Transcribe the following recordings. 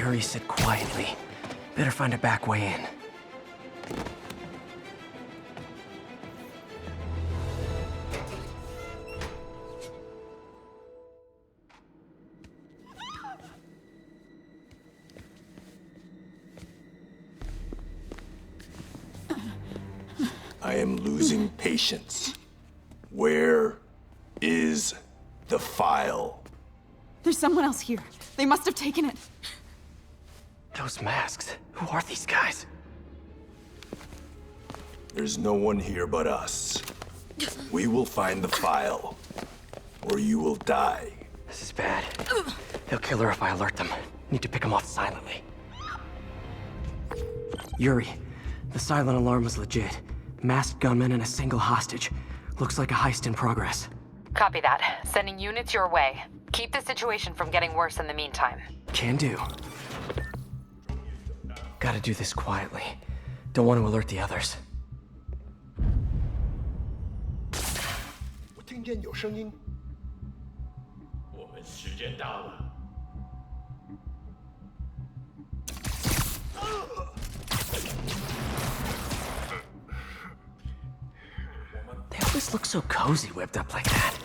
Yuri said quietly. Better find a back way in. I am losing patience. Where is the file? There's someone else here. They must have taken it. Those masks. Who are these guys? There's no one here but us. We will find the file, or you will die. This is bad. They'll kill her if I alert them. Need to pick them off silently. Yuri, the silent alarm was legit. Masked gunmen and a single hostage. Looks like a heist in progress. Copy that. Sending units your way. Keep the situation from getting worse in the meantime. Can do. Gotta do this quietly. Don't want to alert the others. 我听见有声音。我们时间到了。 They always look so cozy whipped up like that.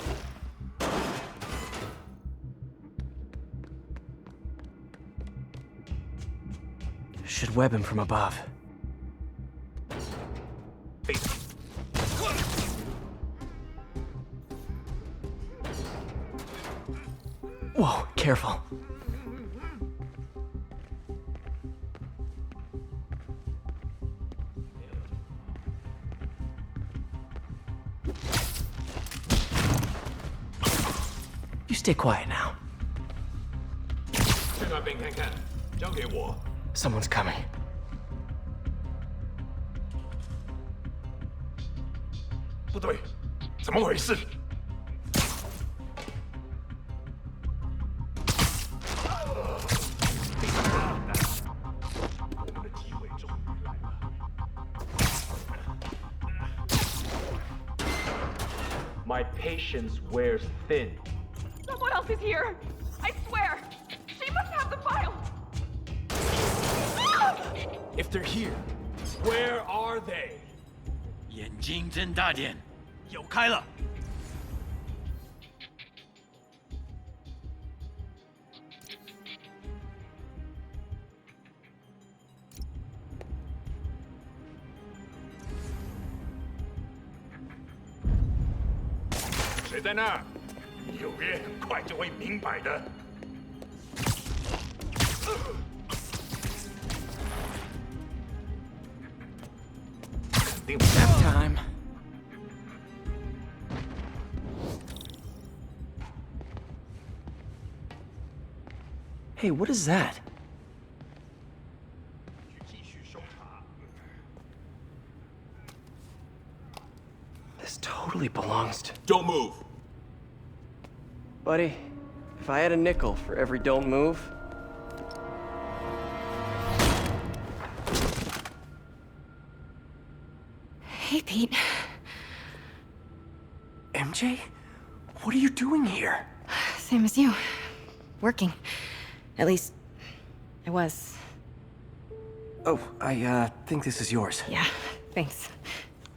Should web him from above. Whoa, careful. You stay quiet now. 去那边看看，交给我。 Someone's coming. "不对，怎么回事？ My patience wears thin. Someone else is here. I swear. She must have the file. If they're here, where are they? 眼睛睁大点，有开了。谁在那儿？纽约很快就会明白的。 Nap time. Hey, what is that? This totally belongs to... Don't move. Buddy, if I had a nickel for every don't move... Hey, Pete. MJ? What are you doing here? Same as you. Working. At least, I was. Oh, I think this is yours. Yeah, thanks.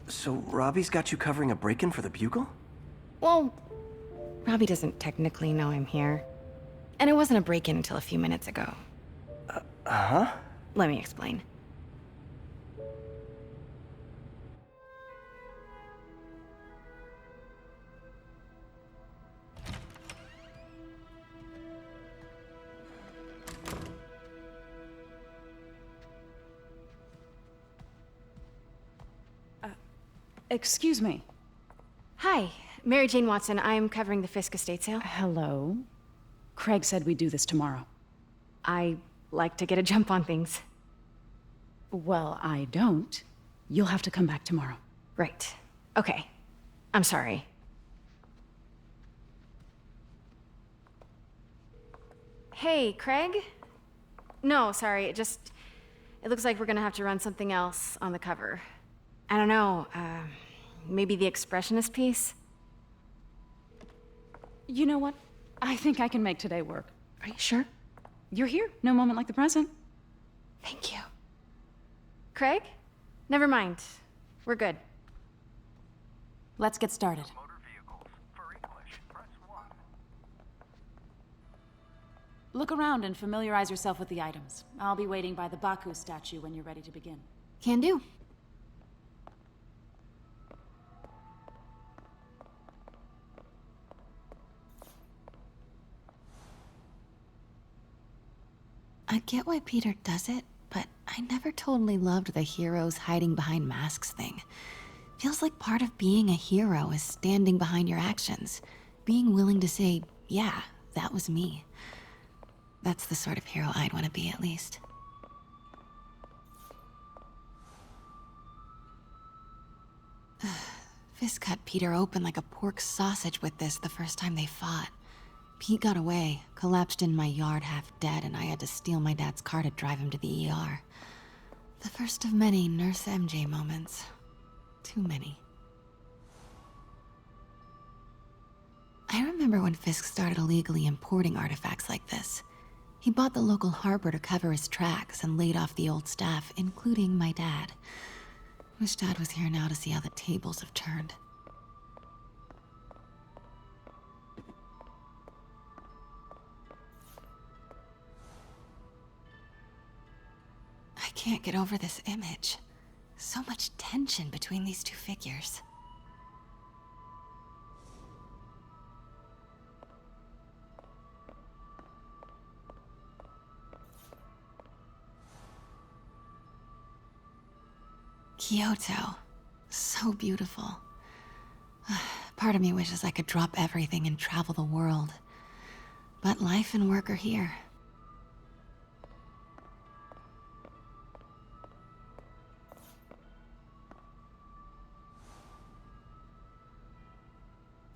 So Robbie's got you covering a break-in for the Bugle? Well, Robbie doesn't technically know I'm here. And it wasn't a break-in until a few minutes ago. Uh-huh? Let me explain. Excuse me. Hi, Mary Jane Watson. I'm covering the Fisk estate sale. Hello. Craig said we'd do this tomorrow. I like to get a jump on things. Well, I don't. You'll have to come back tomorrow. Right. Okay. I'm sorry. Hey, Craig? No, sorry. It looks like we're gonna have to run something else on the cover. I don't know, maybe the expressionist piece? You know what? I think I can make today work. Are you sure? You're here. No moment like the present. Thank you. Craig? Never mind. We're good. Let's get started. Look around and familiarize yourself with the items. I'll be waiting by the Baku statue when you're ready to begin. Can do. I get why Peter does it, but I never totally loved the heroes hiding behind masks thing. Feels like part of being a hero is standing behind your actions. Being willing to say, yeah, that was me. That's the sort of hero I'd want to be, at least. Fisk cut Peter open like a pork sausage with this the first time they fought. Pete got away, collapsed in my yard half dead, and I had to steal my dad's car to drive him to the ER. The first of many Nurse MJ moments. Too many. I remember when Fisk started illegally importing artifacts like this. He bought the local harbor to cover his tracks and laid off the old staff, including my dad. Wish Dad was here now to see how the tables have turned. I can't get over this image. So much tension between these two figures. Kyoto. So beautiful. Part of me wishes I could drop everything and travel the world. But life and work are here.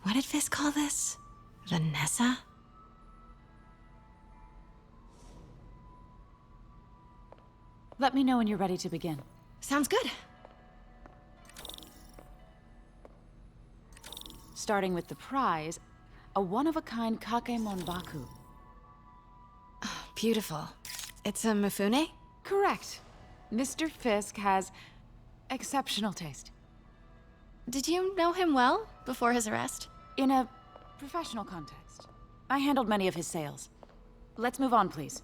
What did Fisk call this? Vanessa? Let me know when you're ready to begin. Sounds good. Starting with the prize, a one-of-a-kind Kakemon Baku. Beautiful. It's a Mifune? Correct. Mr. Fisk has exceptional taste. Did you know him well before his arrest? In a professional context. I handled many of his sales. Let's move on, please.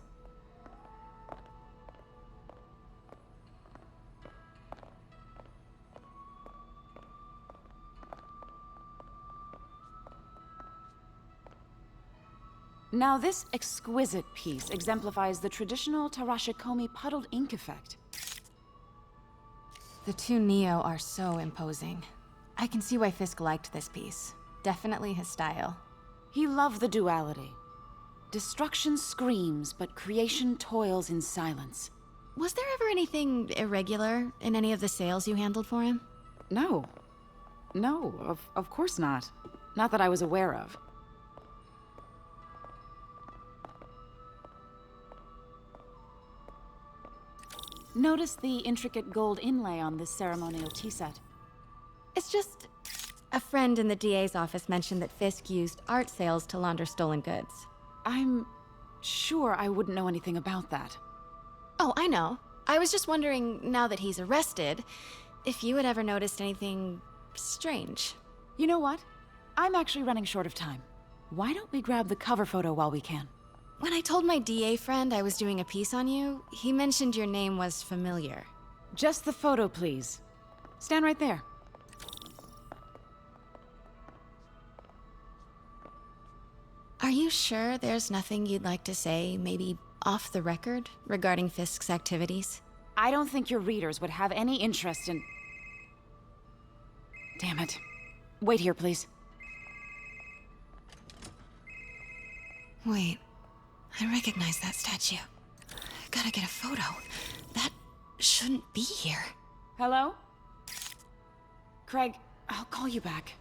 Now, this exquisite piece exemplifies the traditional Tarashikomi puddled ink effect. The two Neo are so imposing. I can see why Fisk liked this piece. Definitely his style. He loved the duality. Destruction screams, but creation toils in silence. Was there ever anything irregular in any of the sales you handled for him? No. No, of course not. Not that I was aware of. Notice the intricate gold inlay on this ceremonial tea set. It's just... a friend in the DA's office mentioned that Fisk used art sales to launder stolen goods. I'm sure I wouldn't know anything about that. Oh, I know. I was just wondering, now that he's arrested, if you had ever noticed anything strange. You know what? I'm actually running short of time. Why don't we grab the cover photo while we can? When I told my DA friend I was doing a piece on you, he mentioned your name was familiar. Just the photo, please. Stand right there. Are you sure there's nothing you'd like to say, maybe off the record, regarding Fisk's activities? I don't think your readers would have any interest in... Damn it. Wait here, please. Wait, I recognize that statue. Gotta get a photo. That shouldn't be here. Hello? Craig, I'll call you back.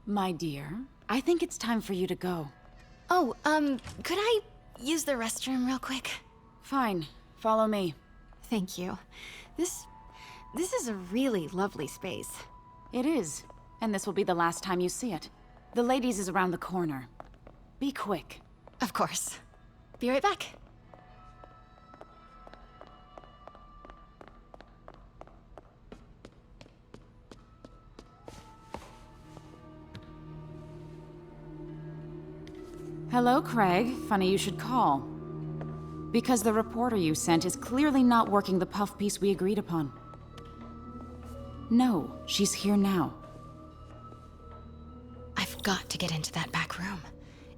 My dear, I think it's time for you to go. Oh, could I use the restroom real quick? Fine. Follow me. Thank you. This is a really lovely space. It is. And this will be the last time you see it. The ladies is around the corner. Be quick. Of course. Be right back. Hello, Craig. Funny you should call. Because the reporter you sent is clearly not working the puff piece we agreed upon. No, she's here now. I've got to get into that back room.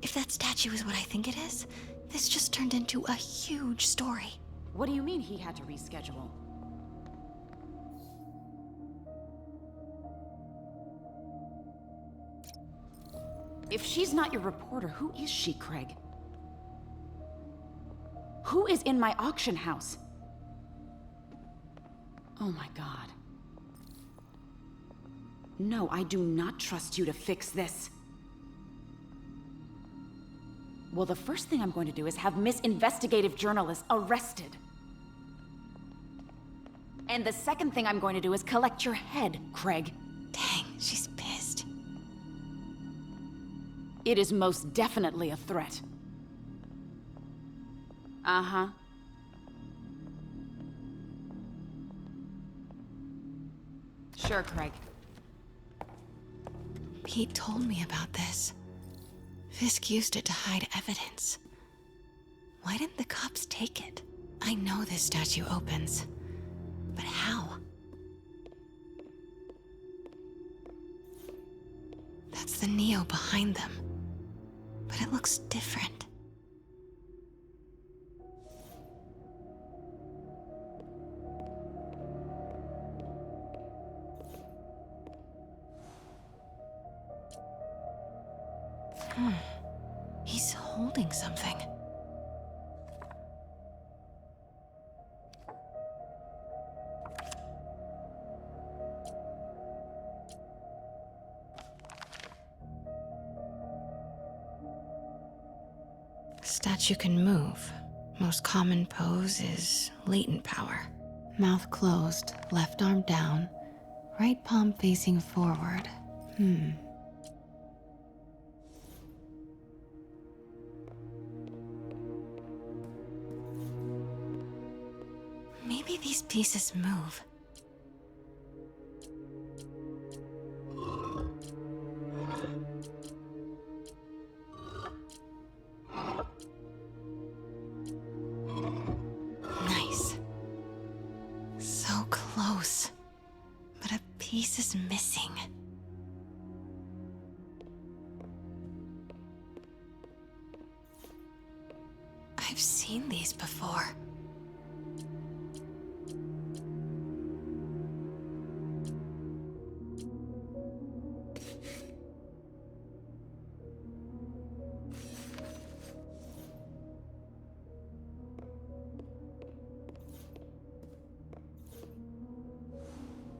If that statue is what I think it is, this just turned into a huge story. What do you mean he had to reschedule? If she's not your reporter, who is she, Craig? Who is in my auction house? Oh my god. No, I do not trust you to fix this. Well, the first thing I'm going to do is have Miss Investigative Journalist arrested. And the second thing I'm going to do is collect your head, Craig. Dang, she's pissed. It is most definitely a threat. Uh-huh. Sure, Craig. Pete told me about this. Fisk used it to hide evidence. Why didn't the cops take it? I know this statue opens, but how? That's the Neo behind them, but it looks different. He's holding something. Statue can move. Most common pose is latent power. Mouth closed, left arm down, right palm facing forward. Maybe these pieces move. Nice. So close. But a piece is missing. I've seen these before.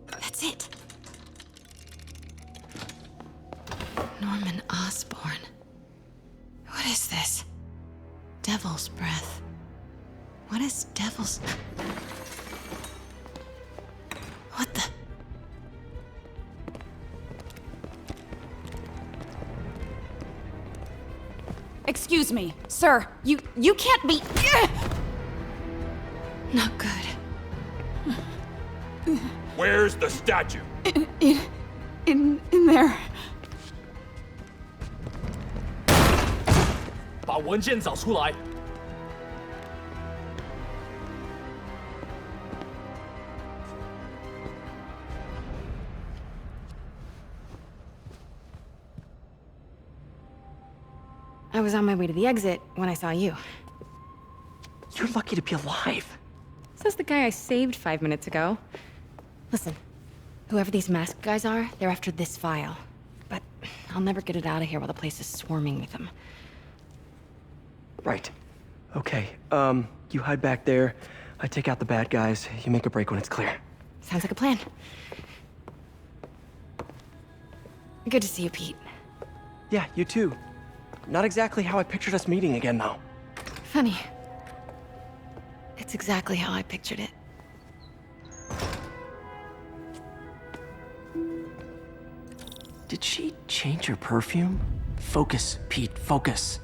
That's it. Norman Osborn. What is this? Devil's breath. What is devil's... What the... Excuse me, sir. You can't be... Not good. Where's the statue? In there. 把文件找出来。 I was on my way to the exit when I saw you. You're lucky to be alive. Says the guy I saved 5 minutes ago. Listen, whoever these masked guys are, they're after this file. But I'll never get it out of here while the place is swarming with them. Right. Okay, you hide back there. I take out the bad guys. You make a break when it's clear. Sounds like a plan. Good to see you, Pete. Yeah, you too. Not exactly how I pictured us meeting again, though. Funny. It's exactly how I pictured it. Did she change her perfume? Focus, Pete, focus.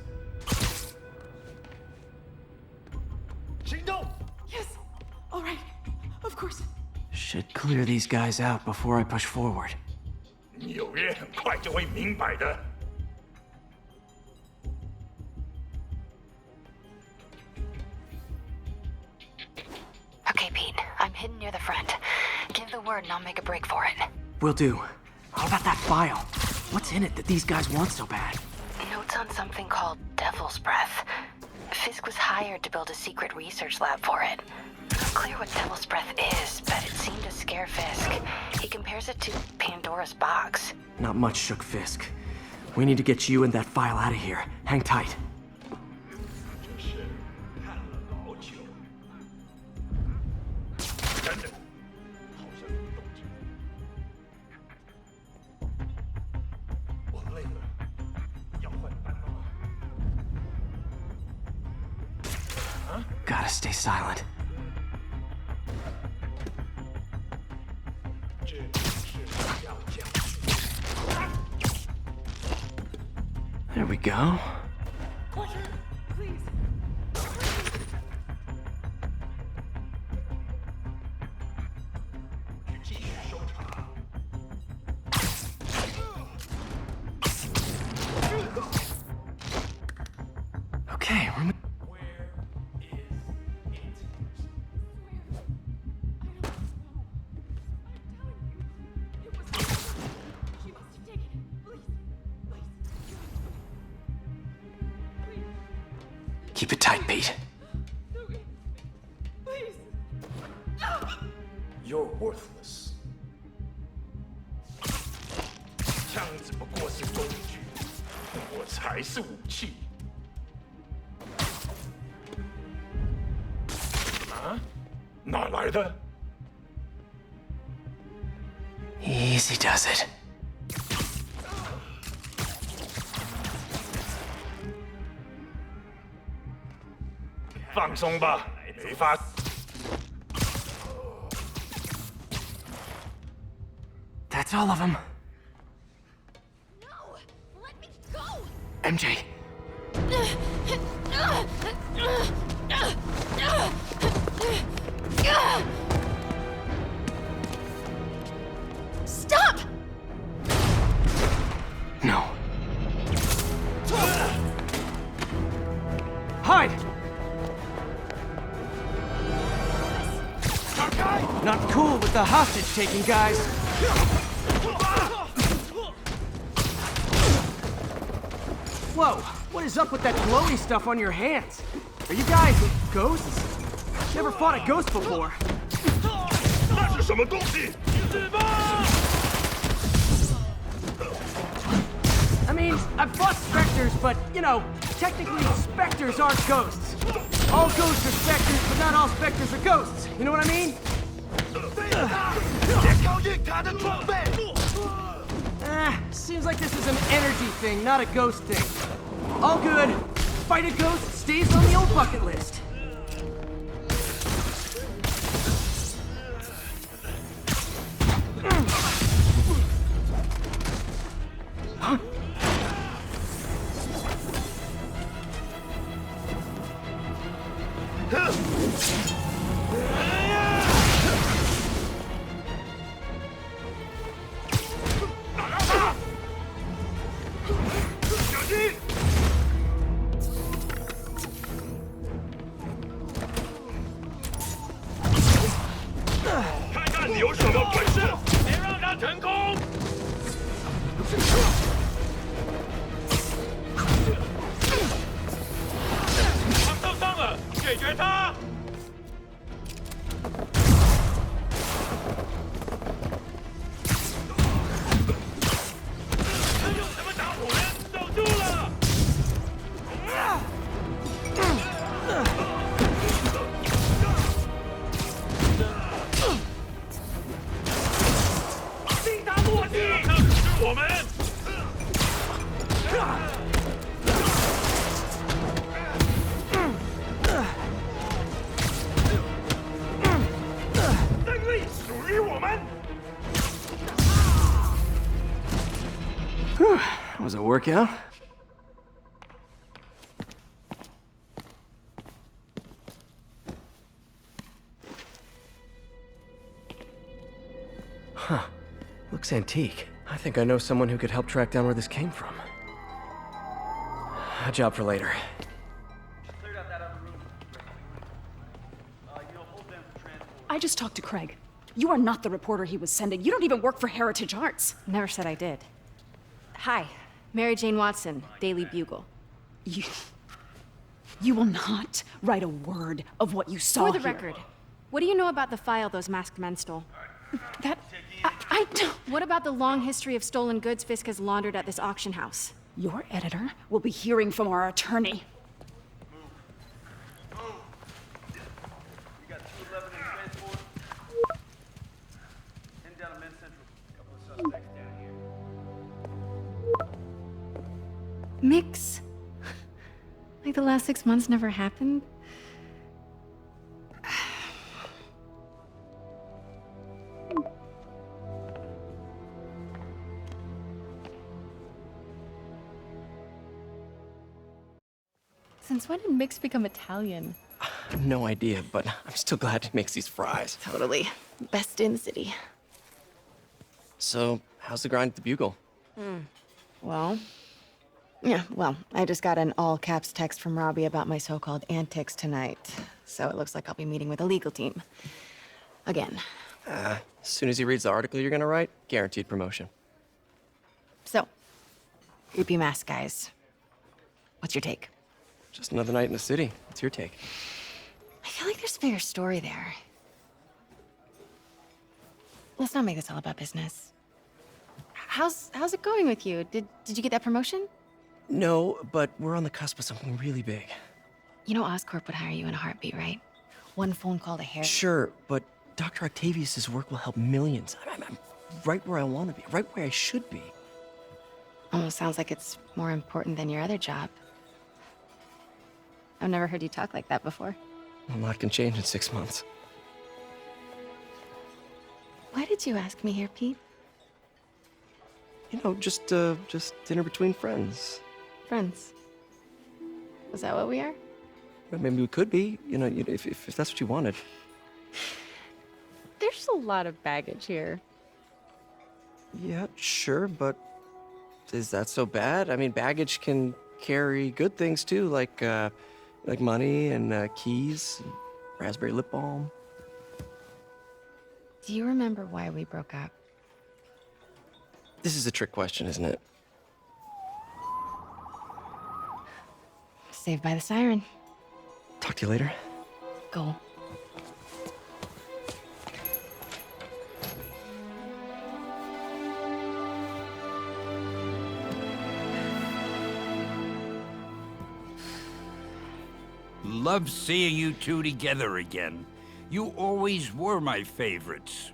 Should clear these guys out before I push forward. 纽约很快就会明白的。Okay, Pete. I'm hidden near the front. Give the word and I'll make a break for it. Will do. How about that file? What's in it that these guys want so bad? Notes on something called Devil's Breath. Fisk was hired to build a secret research lab for it. Not clear what Devil's Breath is, but it seemed to scare Fisk. He compares it to Pandora's box. Not much shook Fisk. We need to get you and that file out of here. Hang tight. 就是看了老久，真的，好像有动静。我累了，要换班了吗？ Gotta stay silent. 这是要讲。 There we go. Okay, keep it tight, Pete. You're worthless. 枪只不过是工具，我才是武器。啊？哪来的？ Easy does it. 放松吧，没法。 That's all of them. No! Let me go! MJ. Stop! No. Hide! Not cool with the hostage taking, guys. Whoa, what is up with that glowy stuff on your hands? Are you guys ghosts? Never fought a ghost before. 那是什么东西？ I mean, I've fought specters, but, you know, technically specters aren't ghosts. All ghosts are specters, but not all specters are ghosts. You know what I mean? Seems like this is an energy thing, not a ghost thing. All good. Fight a ghost stays on the old bucket list. Huh? Was it a workout? looks antique. I think I know someone who could help track down where this came from. A job for later. I just talked to Craig. You are not the reporter he was sending. You don't even work for Heritage Arts. Never said I did. Hi, Mary Jane Watson, Daily Bugle. You will not write a word of what you saw For the here. record, what do you know about the file those masked men stole? I don't... What about the long history of stolen goods Fisk has laundered at this auction house? Your editor will be hearing from our attorney. Mix? Like the last 6 months never happened? Since when did Mix become Italian? No idea, but I'm still glad he makes these fries. Totally. Best in the city. So, how's the grind at the Bugle? Well, I just got an all-caps text from Robbie about my so-called antics tonight. So it looks like I'll be meeting with a legal team. Again. As soon as he reads the article you're gonna write, guaranteed promotion. So, creepy mask guys. What's your take? Just another night in the city. What's your take? I feel like there's a bigger story there. Let's not make this all about business. How's it going with you? Did you get that promotion? No, but we're on the cusp of something really big. You know Oscorp would hire you in a heartbeat, right? One phone call to Harry. Sure, but Dr. Octavius's work will help millions. I'm right where I want to be, right where I should be. Almost sounds like it's more important than your other job. I've never heard you talk like that before. A lot can change in 6 months. Why did you ask me here, Pete? You know, just dinner between friends. Friends. Was that what we are? Well, maybe we could be, if that's what you wanted. There's a lot of baggage here. Yeah, sure, but is that so bad? I mean, baggage can carry good things too, like money and keys, and raspberry lip balm. Do you remember why we broke up? This is a trick question, isn't it? Saved by the siren. Talk to you later. Go. Love seeing you two together again. You always were my favorites.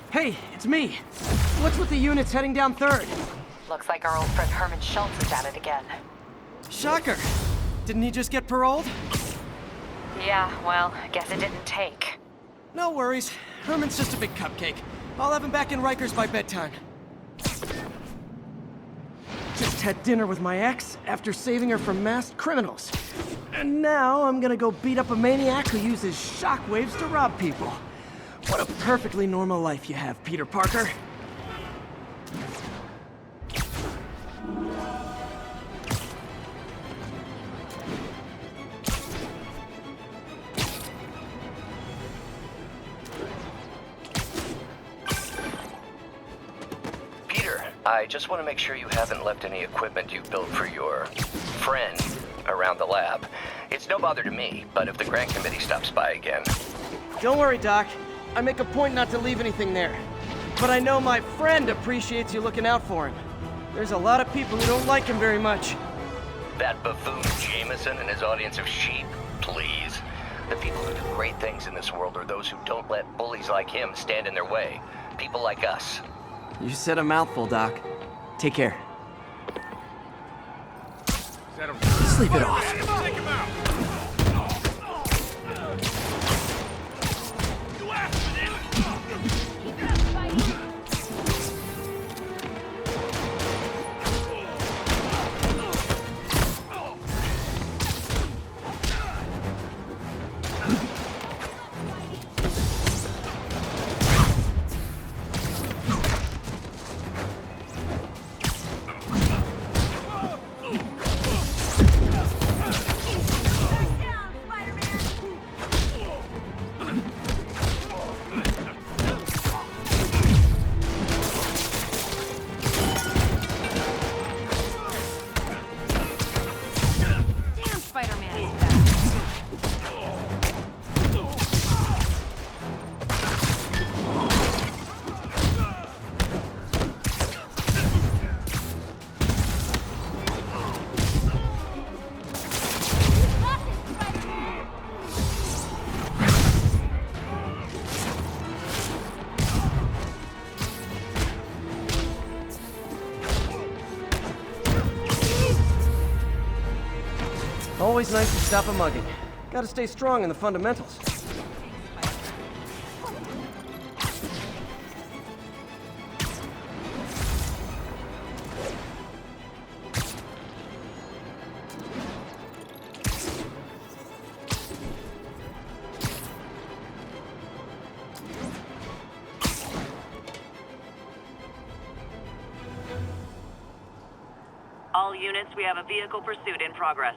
Hey, it's me. What's with the units heading down 3rd? Looks like our old friend Herman Schultz is at it again. Shocker. Didn't he just get paroled? Yeah, well, I guess it didn't take. No worries. Herman's just a big cupcake. I'll have him back in Rikers by bedtime. Just had dinner with my ex after saving her from masked criminals. And now I'm gonna go beat up a maniac who uses shockwaves to rob people. What a perfectly normal life you have, Peter Parker. Peter, I just want to make sure you haven't left any equipment you've built for your friend around the lab. It's no bother to me, but if the grant committee stops by again... Don't worry, Doc. I make a point not to leave anything there. But I know my friend appreciates you looking out for him. There's a lot of people who don't like him very much. That buffoon Jameson and his audience of sheep? Please. The people who do great things in this world are those who don't let bullies like him stand in their way. People like us. You said a mouthful, Doc. Take care. Sleep it off. Take him out. always nice to stop a mugging. Gotta stay strong in the fundamentals. All units, we have a vehicle pursuit in progress.